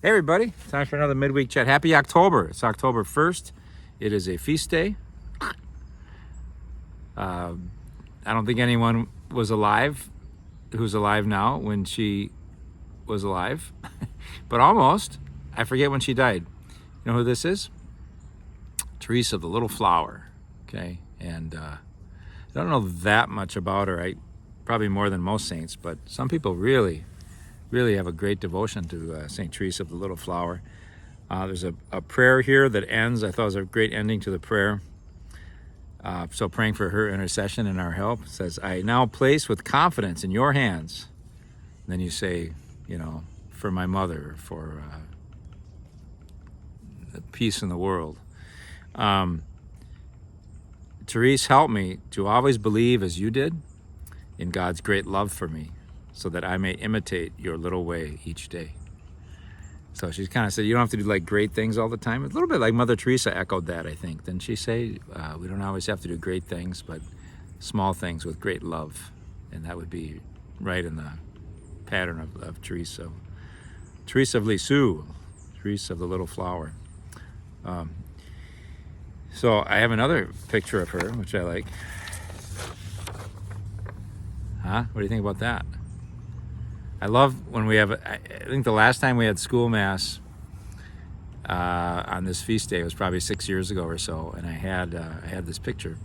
Hey everybody, time for another midweek chat. Happy October. It's October 1st. It is a feast day. I don't think anyone was alive who's alive now when she was alive, but almost. I forget when she died. You know who this is? Therese of the Little Flower. Okay, and I don't know that much about her. Probably more than most saints, but some people really have a great devotion to St. Therese of the Little Flower. There's a prayer here that ends. I thought it was a great ending to the prayer. So praying for her intercession and our help. It says, I now place with confidence in your hands. And then you say, for my mother, for the peace in the world. Therese, help me to always believe as you did in God's great love for me, so that I may imitate your little way each day. So she's kind of said, you don't have to do like great things all the time. It's a little bit like Mother Teresa echoed that, I think. Didn't she say, we don't always have to do great things, but small things with great love. And that would be right in the pattern of Teresa. Therese of Lisieux, Therese of the Little Flower. So I have another picture of her, which I like. Huh? What do you think about that? I love when we have, I think the last time we had school mass on this feast day was probably 6 years ago or so, and I had this picture,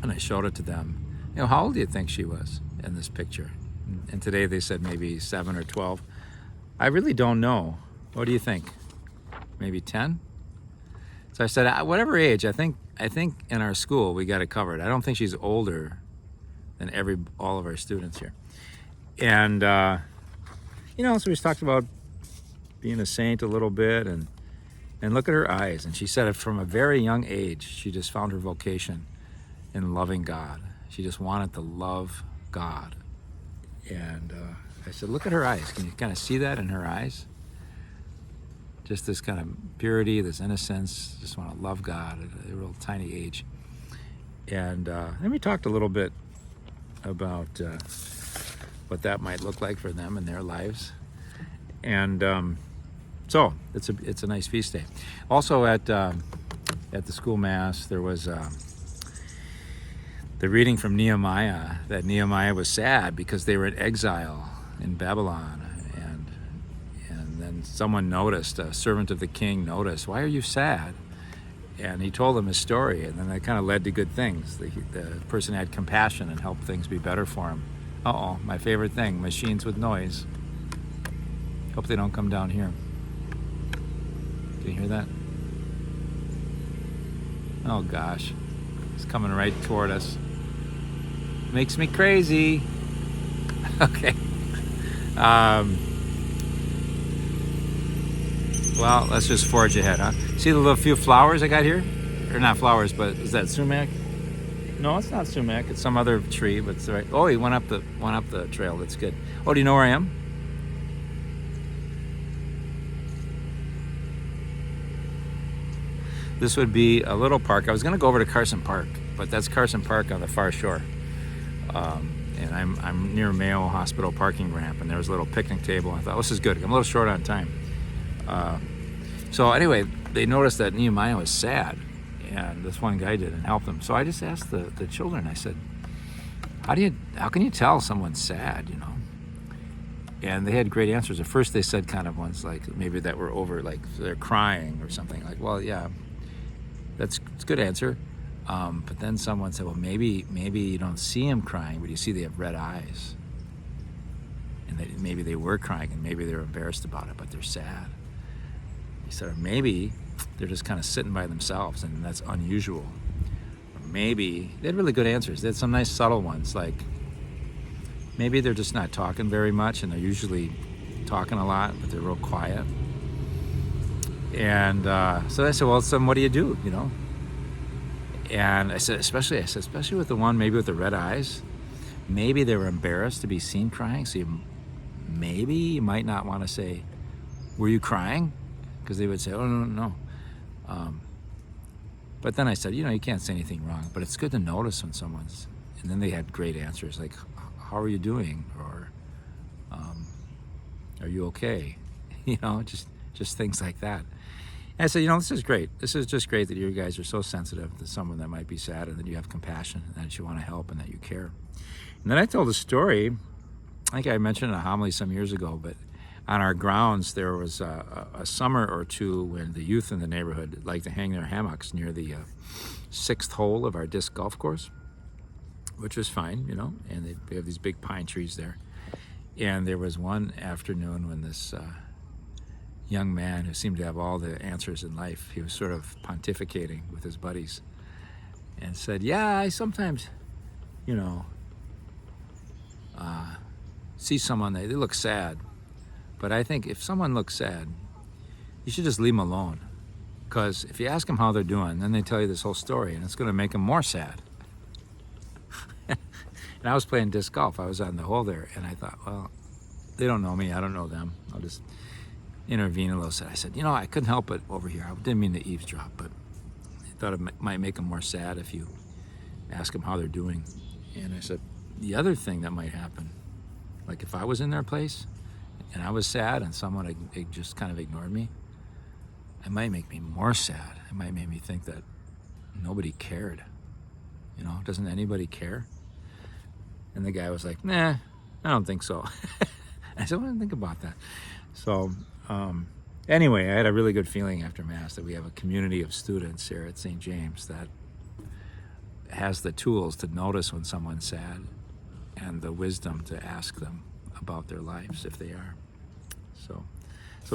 and I showed it to them. How old do you think she was in this picture? And today they said maybe 7 or 12. I really don't know. What do you think? Maybe 10? So I said, whatever age, I think in our school we got it covered. I don't think she's older than all of our students here. And, so we just talked about being a saint a little bit, and look at her eyes. And she said from a very young age, she just found her vocation in loving God. She just wanted to love God. And I said, look at her eyes. Can you kind of see that in her eyes? Just this kind of purity, this innocence, just want to love God at a real tiny age. And then we talked a little bit about what that might look like for them in their lives. And so it's a nice feast day. Also at the school mass, there was the reading from Nehemiah, that Nehemiah was sad because they were in exile in Babylon. And then someone noticed, a servant of the king noticed, why are you sad? And he told them his story, and then that kind of led to good things. The person had compassion and helped things be better for him. Uh-oh, my favorite thing, machines with noise. Hope they don't come down here. Can you hear that? Oh gosh, it's coming right toward us. Makes me crazy. Okay. Well, let's just forge ahead, huh? See the little few flowers I got here? Or not flowers, but is that sumac? No, it's not sumac. It's some other tree, but it's right. Oh, he went up the trail. That's good. Oh, do you know where I am? This would be a little park. I was going to go over to Carson Park, but that's Carson Park on the far shore. And I'm near Mayo Hospital parking ramp, and there was a little picnic table. I thought, this is good. I'm a little short on time. So anyway, they noticed that Nehemiah was sad, and this one guy did and helped him. So I just asked the children, I said, how can you tell someone's sad, And they had great answers. At first they said kind of ones like maybe that were over, like they're crying or something. Like, well, yeah, it's a good answer. But then someone said, well, maybe you don't see him crying, but you see they have red eyes. And maybe they were crying, and maybe they're embarrassed about it, but they're sad. He said, or maybe they're just kind of sitting by themselves, and that's unusual. Or maybe, they had really good answers. They had some nice subtle ones, like maybe they're just not talking very much, and they're usually talking a lot, but they're real quiet. And so I said, well, what do you do, And I said, especially with the one maybe with the red eyes, maybe they were embarrassed to be seen crying, so maybe you might not want to say, were you crying? Because they would say, oh, no. But then I said, you can't say anything wrong, but it's good to notice when someone's, and then they had great answers, like, how are you doing? Or, are you okay? just things like that. And I said, this is great. This is just great that you guys are so sensitive to someone that might be sad, and that you have compassion, and that you want to help, and that you care. And then I told a story. I think I mentioned in a homily some years ago, but on our grounds there was a summer or two when the youth in the neighborhood liked to hang their hammocks near the sixth hole of our disc golf course, which was fine, and we have these big pine trees there. And there was one afternoon when this young man who seemed to have all the answers in life, he was sort of pontificating with his buddies and said, yeah, I sometimes, see someone, they look sad. But I think if someone looks sad, you should just leave them alone. Because if you ask them how they're doing, then they tell you this whole story, and it's going to make them more sad. And I was playing disc golf. I was on the hole there, and I thought, well, they don't know me. I don't know them. I'll just intervene a little. I said, I couldn't help it over here. I didn't mean to eavesdrop, but I thought it might make them more sad if you ask them how they're doing. And I said, the other thing that might happen, like if I was in their place and I was sad and someone just kind of ignored me, it might make me more sad. It might make me think that nobody cared. Doesn't anybody care? And the guy was like, nah, I don't think so. I said, well, I didn't think about that. So anyway, I had a really good feeling after Mass that we have a community of students here at St. James that has the tools to notice when someone's sad, and the wisdom to ask them about their lives if they are. So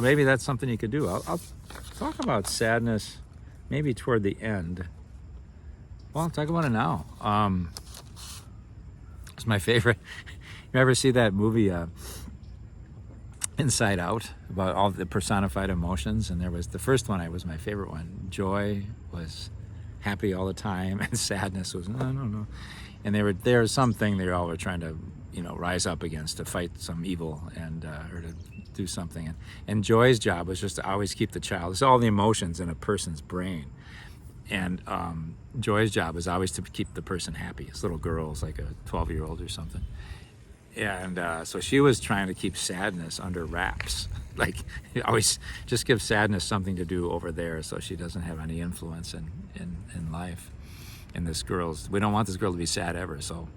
maybe that's something you could do. I'll talk about sadness maybe toward the end. Well, I'll talk about it now. It's my favorite. You ever see that movie Inside Out, about all the personified emotions? And there was the first one, was my favorite one. Joy was happy all the time, and sadness was no. And there was something they all were trying to rise up against, to fight some evil, and or to do something. And Joy's job was just to always keep the child. It's all the emotions in a person's brain. And Joy's job is always to keep the person happy. This little girl is like a 12-year-old or something. And so she was trying to keep sadness under wraps. Like, always just give sadness something to do over there, so she doesn't have any influence in life. And we don't want this girl to be sad ever. So,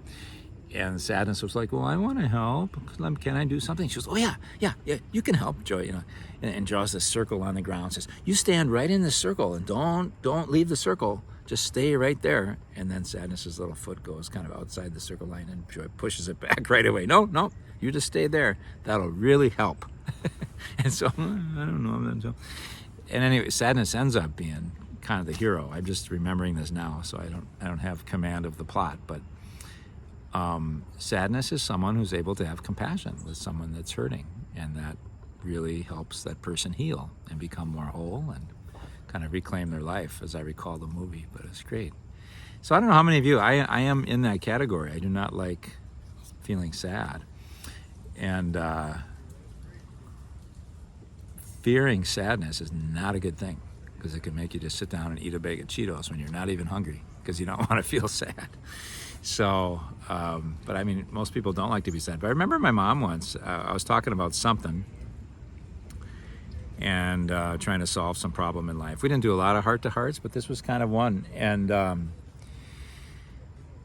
and sadness was like, well, I want to help. Can I do something? She goes, oh yeah, you can help, Joy. And draws this circle on the ground. Says, you stand right in this circle and don't leave the circle. Just stay right there. And then Sadness's little foot goes kind of outside the circle line, and Joy pushes it back right away. No, you just stay there. That'll really help. And so, I don't know. And anyway, Sadness ends up being kind of the hero. I'm just remembering this now, so I don't have command of the plot. But Sadness is someone who's able to have compassion with someone that's hurting, and that really helps that person heal and become more whole and kind of reclaim their life, as I recall the movie. But it's great. So I don't know how many of you, I am in that category. I do not like feeling sad. And fearing sadness is not a good thing, because it can make you just sit down and eat a bag of Cheetos when you're not even hungry, because you don't want to feel sad. So, but I mean, most people don't like to be sad. But I remember my mom once, I was talking about something and trying to solve some problem in life. We didn't do a lot of heart-to-hearts, but this was kind of one. And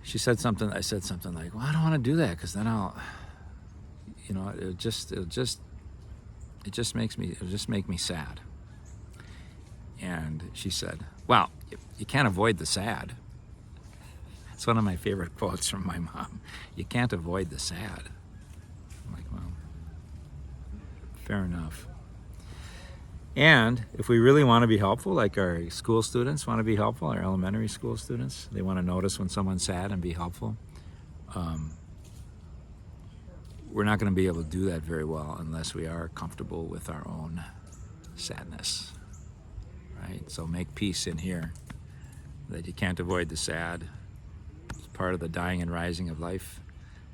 she said something, I said something like, well, I don't want to do that, because then I'll, it'll just make me sad. And she said, well, you can't avoid the sad. It's one of my favorite quotes from my mom. You can't avoid the sad. I'm like, well, fair enough. And if we really want to be helpful, like our school students want to be helpful, our elementary school students, they want to notice when someone's sad and be helpful. We're not going to be able to do that very well unless we are comfortable with our own sadness, right? So make peace in here, that you can't avoid the sad. It's part of the dying and rising of life.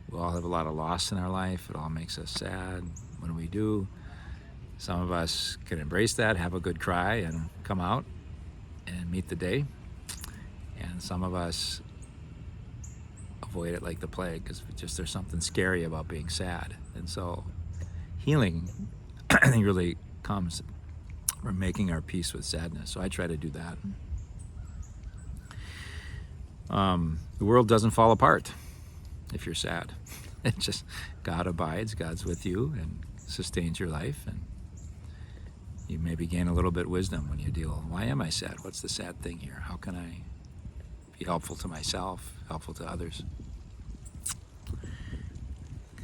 We all have a lot of loss in our life. It all makes us sad when we do. Some of us can embrace that, have a good cry, and come out and meet the day. And some of us avoid it like the plague, because there's something scary about being sad. And so healing, I think, really comes. We're making our peace with sadness. So I try to do that. The world doesn't fall apart if you're sad. It just, God abides, God's with you and sustains your life, and you maybe gain a little bit of wisdom when you deal. Why am I sad? What's the sad thing here? How can I be helpful to myself, helpful to others?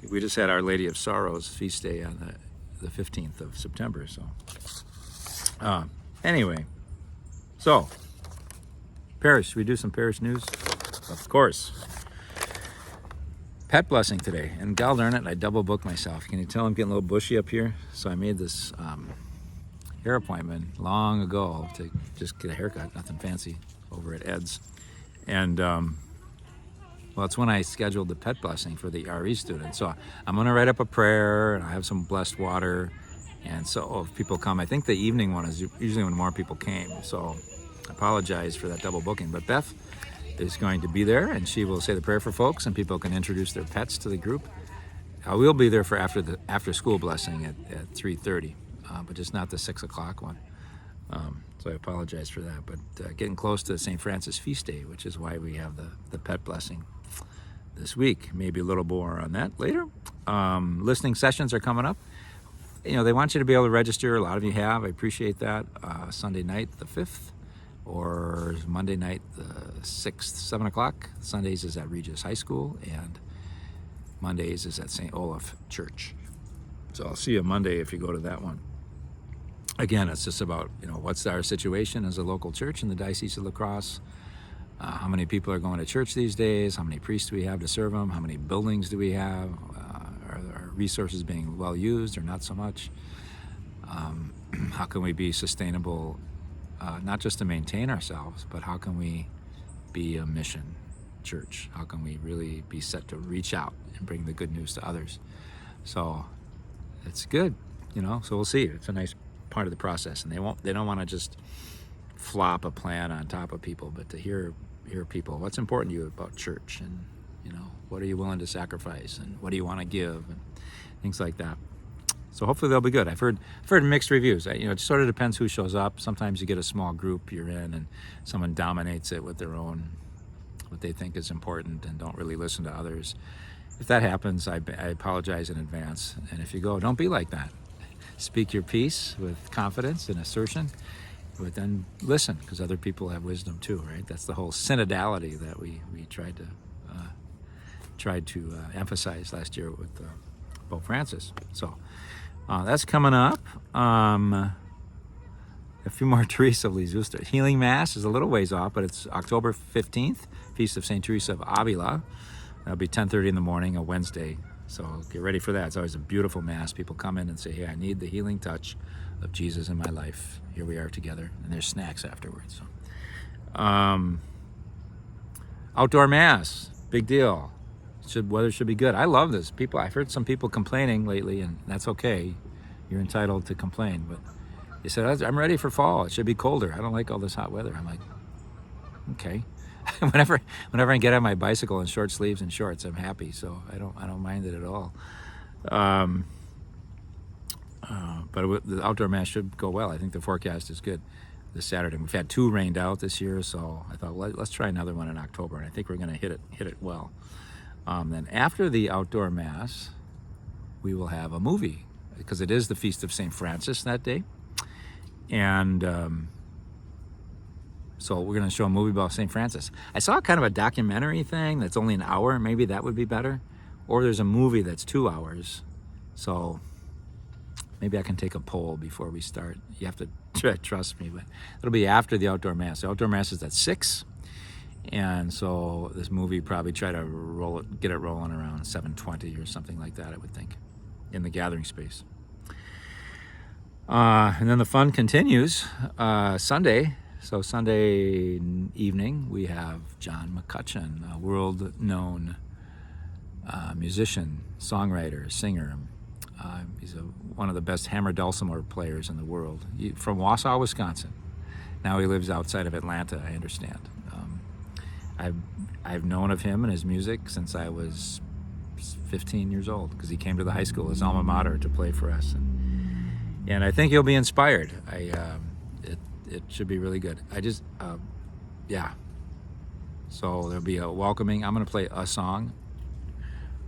We just had Our Lady of Sorrows feast day on the 15th of September. So anyway, so Parish, should we do some Parish news? Of course. Pet blessing today, and gal darn it, I double booked myself. Can you tell I'm getting a little bushy up here? So I made this hair appointment long ago to just get a haircut, nothing fancy, over at Ed's. And well, it's when I scheduled the pet blessing for the RE students. So I'm going to write up a prayer, and I have some blessed water. And so if people come, I think the evening one is usually when more people came. So I apologize for that double booking. But Beth is going to be there, and she will say the prayer for folks, and people can introduce their pets to the group. We'll be there for after school blessing at 3:30, but just not the 6 o'clock one. So I apologize for that. But getting close to St. Francis feast day, which is why we have the pet blessing this week. Maybe a little more on that later. Listening sessions are coming up. You know, they want you to be able to register. A lot of you have. I appreciate that. Sunday night, the 5th, or Monday night, the 6th, 7 o'clock. Sundays is at Regis High School, and Mondays is at St. Olaf Church. So I'll see you Monday if you go to that one. Again, it's just about, you know, what's our situation as a local church in the Diocese of La Crosse. How many people are going to church these days? How many priests do we have to serve them? How many buildings do we have? Are our resources being well used or not so much? How can we be sustainable, not just to maintain ourselves, but how can we be a mission church? How can we really be set to reach out and bring the good news to others? So it's good, you know, so we'll see. It's a nice part of the process, and they don't want to just flop a plan on top of people, but to hear people, what's important to you about church, and you know, what are you willing to sacrifice, and what do you want to give, and things like that. So hopefully they'll be good. I've heard mixed reviews. You know, it sort of depends who shows up. Sometimes you get a small group you're in, and someone dominates it with their own, what they think is important, and don't really listen to others. If that happens, I apologize in advance. And if you go, don't be like that. Speak your piece with confidence and assertion, but then listen, because other people have wisdom too, right? That's the whole synodality that we tried to emphasize last year with Pope Francis. So that's coming up. A few more Therese of Lisieux. Healing Mass is a little ways off, but it's October 15th, Feast of St. Teresa of Avila. That'll be 10:30 in the morning, a Wednesday. So get ready for that. It's always a beautiful Mass. People come in and say, hey, I need the healing touch of Jesus in my life. Here we are together. And there's snacks afterwards. So, outdoor Mass, big deal. Weather should be good. I love this. I've heard some people complaining lately, and that's okay. You're entitled to complain. But they said, I'm ready for fall. It should be colder. I don't like all this hot weather. I'm like, okay. whenever I get on my bicycle in short sleeves and shorts, I'm happy. So I don't mind it at all. But the outdoor Mass should go well. I think the forecast is good this Saturday. We've had 2 rained out this year, so I thought let's try another one in October, and I think we're going to hit it well. Then after the outdoor Mass, we will have a movie, because it is the Feast of St. Francis that day, and so we're going to show a movie about St. Francis. I saw kind of a documentary thing that's only an hour. Maybe that would be better. Or there's a movie that's 2 hours. So maybe I can take a poll before we start. You have to trust me, but it'll be after the outdoor Mass. The outdoor Mass is at 6. And so this movie, probably try to get it rolling around 7:20 or something like that, I would think, in the gathering space. And then the fun continues Sunday. So Sunday evening, we have John McCutcheon, a world-known musician, songwriter, singer. He's one of the best hammer dulcimer players in the world. From Wausau, Wisconsin. Now he lives outside of Atlanta, I understand. I've known of him and his music since I was 15 years old, because he came to the high school, his alma mater, to play for us. And and I think you'll be inspired. It should be really good. Yeah. So there'll be a welcoming. I'm going to play a song,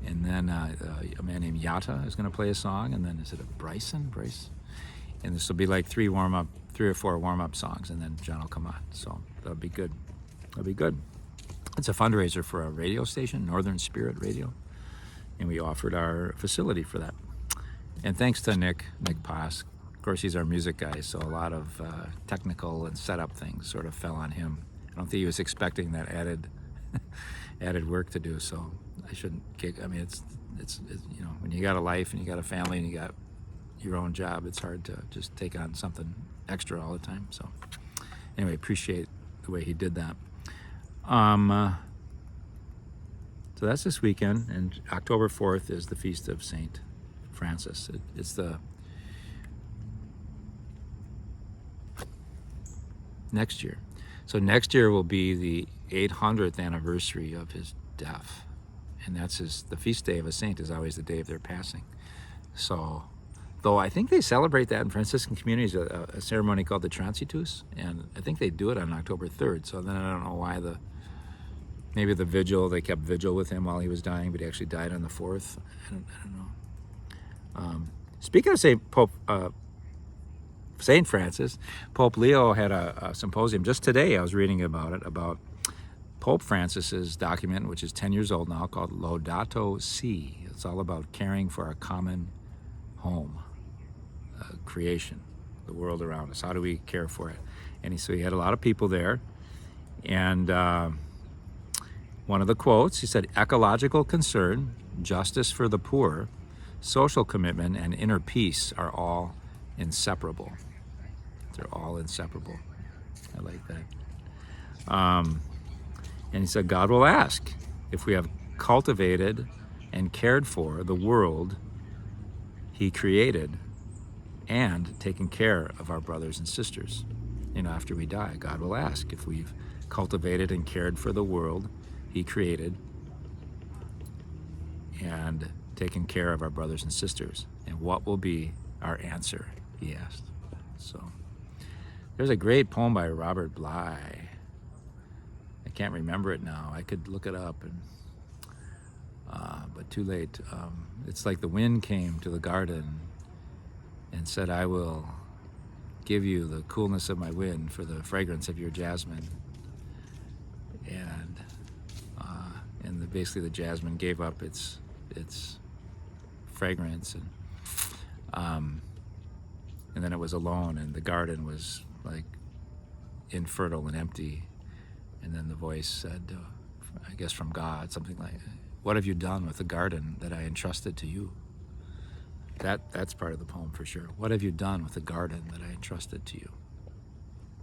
and then a man named Yata is going to play a song, and then is it a Bryce? And this will be like 3 or 4 warm-up songs, and then John will come on. So that'll be good. That'll be good. It's a fundraiser for a radio station, Northern Spirit Radio, and we offered our facility for that. And thanks to Nick Pass. Of course, he's our music guy, so a lot of technical and setup things sort of fell on him. I don't think he was expecting that added work to do. So I shouldn't kick. I mean, it's when you got a life and you got a family and you got your own job, it's hard to just take on something extra all the time. So anyway, appreciate the way he did that. So that's this weekend, and October 4th is the feast of Saint Francis. It's the next year. So next year will be the 800th anniversary of his death, and the feast day of a saint is always the day of their passing. So, though I think they celebrate that in Franciscan communities, a ceremony called the Transitus, and I think they do it on October 3rd. So then I don't know why maybe the vigil, they kept vigil with him while he was dying, but he actually died on the 4th. I don't know. Speaking of Saint Francis, Pope Leo had a symposium just today. I was reading about Pope Francis's document, which is 10 years old now, called Laudato Si. It's all about caring for our common home, creation, the world around us. How do we care for it? And so he had a lot of people there, and one of the quotes, he said, "Ecological concern, justice for the poor, social commitment, and inner peace are all inseparable." They're all inseparable. I like that. And he said, God will ask if we have cultivated and cared for the world he created and taken care of our brothers and sisters. After we die, God will ask if we've cultivated and cared for the world he created and taken care of our brothers and sisters. And what will be our answer, he asked. So there's a great poem by Robert Bly. I can't remember it now. I could look it up, but too late. It's like the wind came to the garden and said, I will give you the coolness of my wind for the fragrance of your jasmine. And basically the jasmine gave up its fragrance, and then it was alone, and the garden was like infertile and empty. And then the voice said, I guess from God, something like, what have you done with the garden that I entrusted to you? That's part of the poem for sure. What have you done with the garden that I entrusted to you?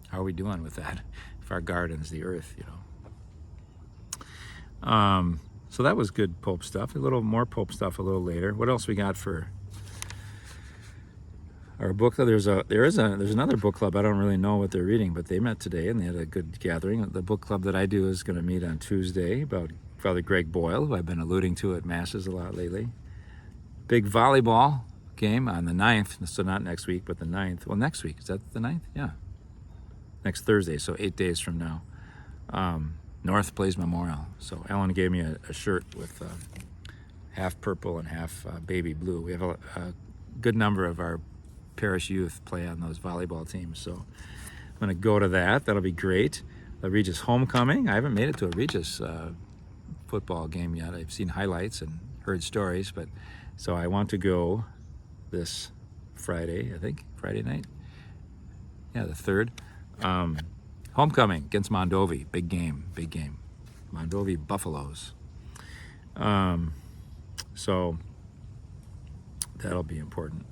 How are we doing with that? If our garden's the earth, So that was good Pope stuff. A little more Pope stuff a little later. What else we got for our book? There's another book club. I don't really know what they're reading, but they met today and they had a good gathering. The book club that I do is going to meet on Tuesday about Father Greg Boyle, who I've been alluding to at masses a lot lately. Big volleyball game on the 9th, so not next week, but the 9th. Well, next week. Is that the 9th? Yeah. Next Thursday, so 8 days from now. North Plays Memorial. So Ellen gave me a shirt with half purple and half baby blue. We have a good number of our parish youth play on those volleyball teams, so I'm going to go to that. That'll be great. The Regis Homecoming. I haven't made it to a Regis football game yet. I've seen highlights and heard stories, but so I want to go this Friday, I think, Friday night. Yeah, the 3rd. Homecoming against Mondovi. Big game. Mondovi Buffaloes. So that'll be important.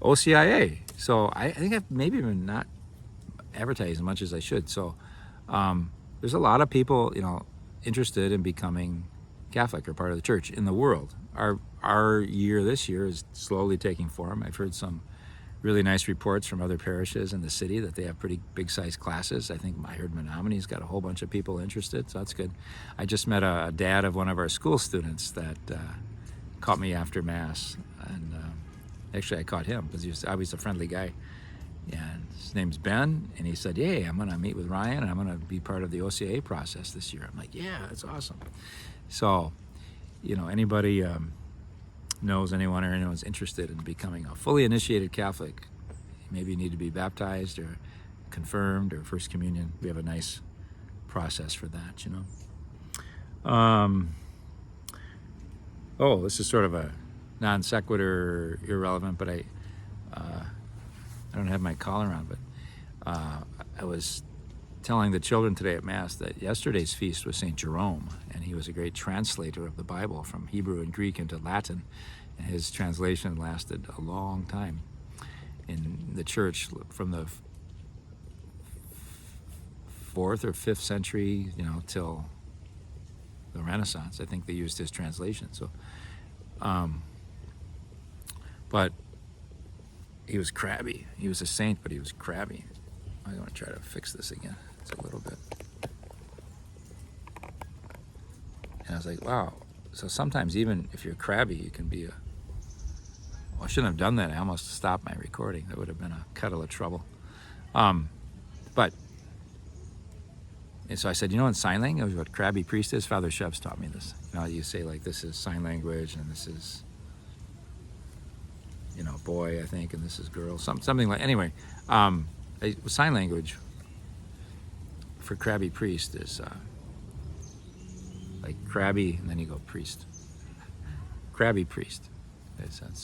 OCIA. So I think I've maybe been not advertised as much as I should. So there's a lot of people, interested in becoming Catholic or part of the church in the world. Our year this year is slowly taking form. I've heard some really nice reports from other parishes in the city that they have pretty big sized classes. I think I heard Menominey's got a whole bunch of people interested, so that's good. I just met a dad of one of our school students that caught me after Mass, and Actually, I caught him because he was obviously a friendly guy. And his name's Ben, and he said, "Yeah, I'm going to meet with Ryan, and I'm going to be part of the OCA process this year." I'm like, "Yeah, that's awesome." So, anybody knows anyone or anyone's interested in becoming a fully initiated Catholic, maybe you need to be baptized or confirmed or First Communion. We have a nice process for that, this is sort of a non sequitur, irrelevant, but I don't have my collar on, but I was telling the children today at Mass that yesterday's feast was St. Jerome, and he was a great translator of the Bible from Hebrew and Greek into Latin, and his translation lasted a long time in the church from the 4th or 5th century, till the Renaissance. I think they used his translation. So, but he was crabby. He was a saint, but he was crabby. I'm going to try to fix this again. It's a little bit. And I was like, wow. So sometimes even if you're crabby, you can be I shouldn't have done that. I almost stopped my recording. That would have been a kettle of trouble. But, and so I said, in sign language, what crabby priest is? Father Shev's taught me this. You say like, this is sign language, and this is, boy, I think, and this is girl, something like, anyway, sign language for crabby priest is like crabby, and then you go priest. Crabby priest, they said.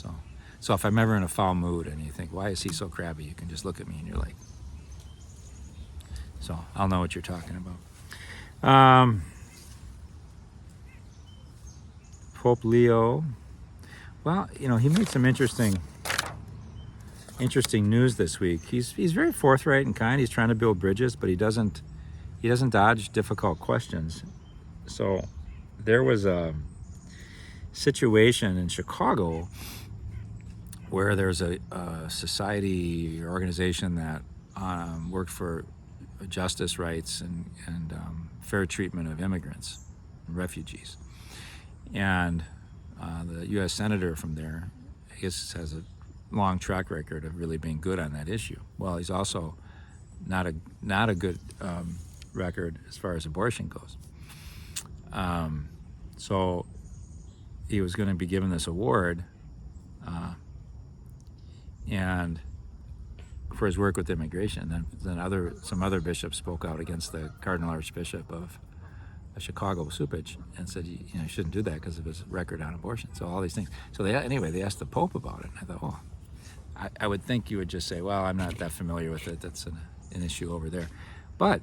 So if I'm ever in a foul mood and you think, why is he so crabby? You can just look at me and you're like, so I'll know what you're talking about. Pope Leo, well, he made some interesting news this week. He's very forthright and kind. He's trying to build bridges, but he doesn't dodge difficult questions. So there was a situation in Chicago where there's a society or organization that worked for justice rights and fair treatment of immigrants and refugees. And the U.S. senator from there, I guess, has a long track record of really being good on that issue. Well, he's also not a good record as far as abortion goes. So he was going to be given this award, and for his work with immigration. Then some other bishops spoke out against the Cardinal Archbishop of Chicago, Supich, and said, you shouldn't do that because of his record on abortion. So all these things. So they asked the Pope about it. And I thought, I would think you would just say, well, I'm not that familiar with it. That's an issue over there. But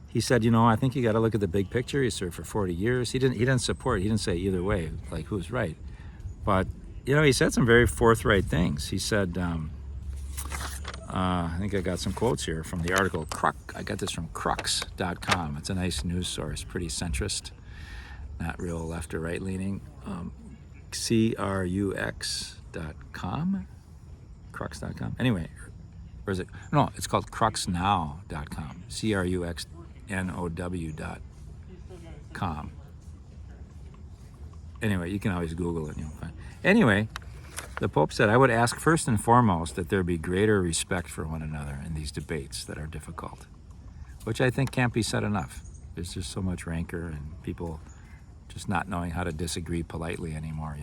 he said, I think you got to look at the big picture. He served for 40 years. He didn't say either way, like who's right. But, he said some very forthright things. He said, I think I got some quotes here from the article. I got this from crux.com. It's a nice news source, pretty centrist, not real left or right leaning. crux.com? Crux.com? Anyway, or is it? No, it's called cruxnow.com. cruxnow.com. Anyway, you can always Google it and you'll find. Anyway, the Pope said, I would ask first and foremost that there be greater respect for one another in these debates that are difficult, which I think can't be said enough. There's just so much rancor and people just not knowing how to disagree politely anymore,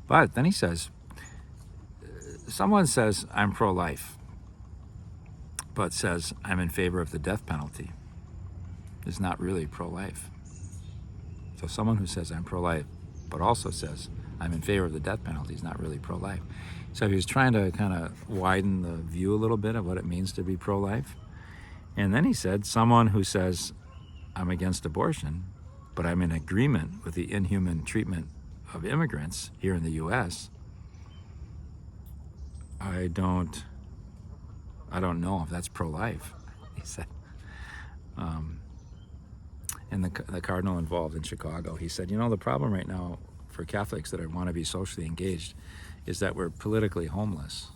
But then he says, someone says, I'm pro-life, but says, I'm in favor of the death penalty, is not really pro-life. So someone who says, I'm pro-life, but also says, I'm in favor of the death penalty, is not really pro-life. So he was trying to kind of widen the view a little bit of what it means to be pro-life. And then he said, someone who says, I'm against abortion, but I'm in agreement with the inhuman treatment of immigrants here in the U.S., I don't know if that's pro-life, he said. And the cardinal involved in Chicago, he said, the problem right now for Catholics that want to be socially engaged is that we're politically homeless,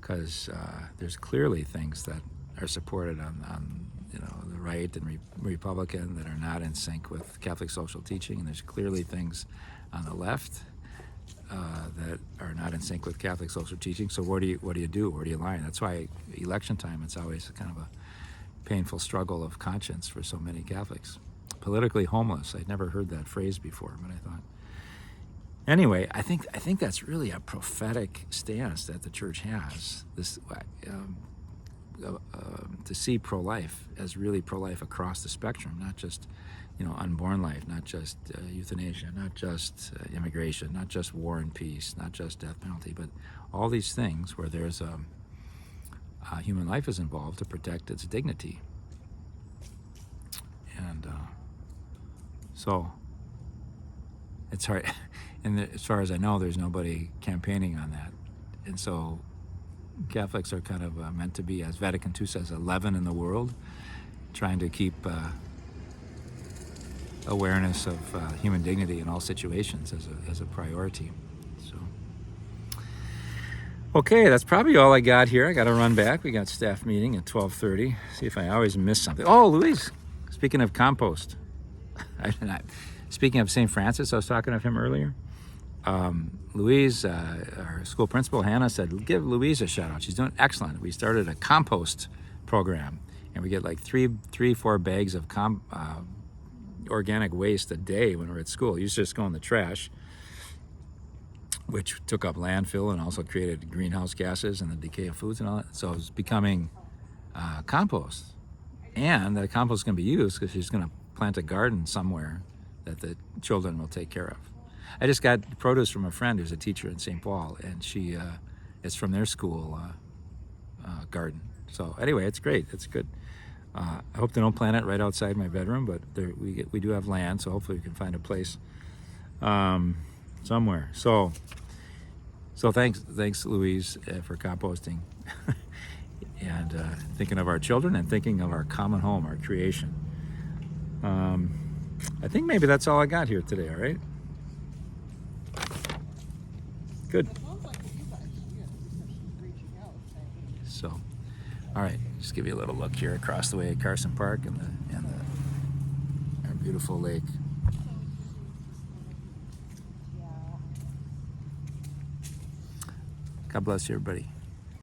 because there's clearly things that are supported on the right and Republican that are not in sync with Catholic social teaching, and there's clearly things on the left that are not in sync with Catholic social teaching. So what do you do? Where do you line? That's why election time, it's always kind of a painful struggle of conscience for so many Catholics. Politically homeless. I'd never heard that phrase before, but I thought. Anyway, I think that's really a prophetic stance that the church has. This to see pro-life as really pro-life across the spectrum, not just unborn life, not just euthanasia, not just immigration, not just war and peace, not just death penalty, but all these things where there's human life is involved to protect its dignity. And so it's hard. And as far as I know, there's nobody campaigning on that. And so Catholics are kind of meant to be, as Vatican II says, a leaven in the world, trying to keep awareness of human dignity in all situations as a priority. So, okay, that's probably all I got here. I got to run back. We got staff meeting at 12:30. See if I always miss something. Oh, Louise, speaking of compost, speaking of St. Francis, I was talking of him earlier. Louise, our school principal, Hannah, said, give Louise a shout out. She's doing excellent. We started a compost program, and we get like 4 bags of organic waste a day when we're at school. It used to just go in the trash, which took up landfill and also created greenhouse gases and the decay of foods and all that. So it's becoming compost. And that compost is going to be used because she's going to plant a garden somewhere that the children will take care of. I just got produce from a friend who's a teacher in St. Paul, and it's from their school garden. So anyway, it's great. It's good. I hope they don't plant it right outside my bedroom, but we do have land, so hopefully we can find a place somewhere. So thanks Louise for composting and thinking of our children and thinking of our common home, our creation. I think maybe that's all I got here today. All right. Good. So, all right, just give you a little look here across the way at Carson Park and our beautiful lake. God bless you, everybody.